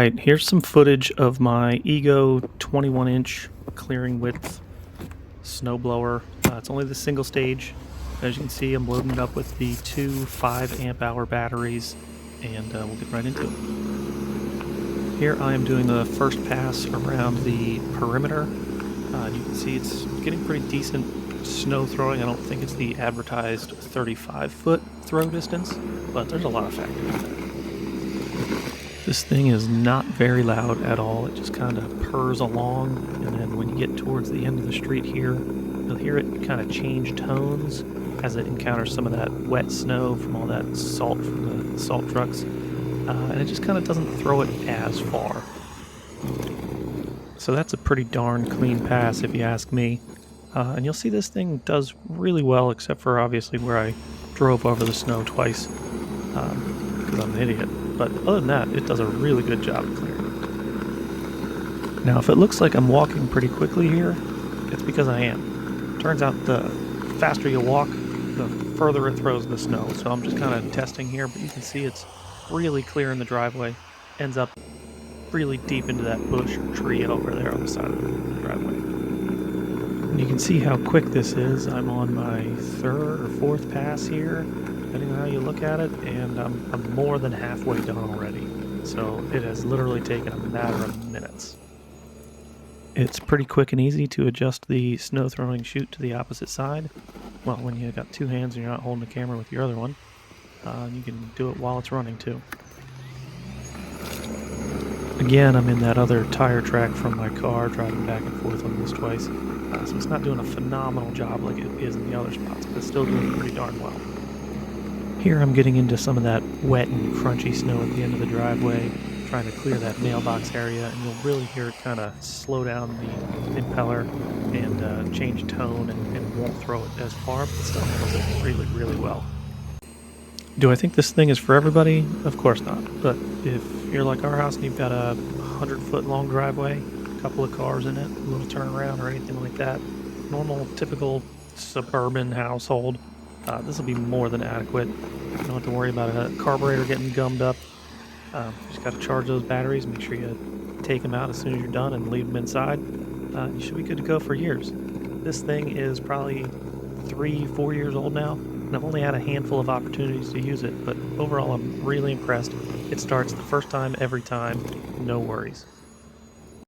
Alright, here's some footage of my Ego 21-inch clearing width snowblower. It's only the single stage. As you can see, I'm loading it up with the two 5 amp hour batteries, and we'll get right into it. Here I am doing the first pass around the perimeter. You can see it's getting pretty decent snow throwing. I don't think it's the advertised 35-foot throw distance, but there's a lot of factors in there. This thing is not very loud at all. It just kind of purrs along, and then when you get towards the end of the street here, you'll hear it kind of change tones as it encounters some of that wet snow from all that salt from the salt trucks, and it just kind of doesn't throw it as far. So that's a pretty darn clean pass if you ask me, and you'll see this thing does really well, except for obviously where I drove over the snow twice because I'm an idiot. But other than that, it does a really good job of clearing. Now, if it looks like I'm walking pretty quickly here, it's because I am. Turns out the faster you walk, the further it throws the snow. So I'm just kind of testing here, but you can see it's really clear in the driveway. Ends up really deep into that bush or tree over there on the side of the driveway. And you can see how quick this is. I'm on my third or fourth pass here, depending on how you look at it, and I'm more than halfway done already. So it has literally taken a matter of minutes. It's pretty quick and easy to adjust the snow throwing chute to the opposite side. Well, when you got two hands and you're not holding the camera with your other one, you can do it while it's running too. Again, I'm in that other tire track from my car, driving back and forth on this twice. So it's not doing a phenomenal job like it is in the other spots, but it's still doing pretty darn well. Here I'm getting into some of that wet and crunchy snow at the end of the driveway, trying to clear that mailbox area, and you'll really hear it kind of slow down the impeller and change tone and won't throw it as far, but still handles it really, really well. Do I think this thing is for everybody? Of course not, but if you're like our house and you've got a 100-foot long driveway, a couple of cars in it, a little turnaround or anything like that, normal, typical suburban household, this will be more than adequate. You don't have to worry about a carburetor getting gummed up. You just got to charge those batteries, make sure you take them out as soon as you're done and leave them inside. You should be good to go for years. This thing is probably 3-4 years old now, and I've only had a handful of opportunities to use it, but overall I'm really impressed. It starts the first time, every time, no worries.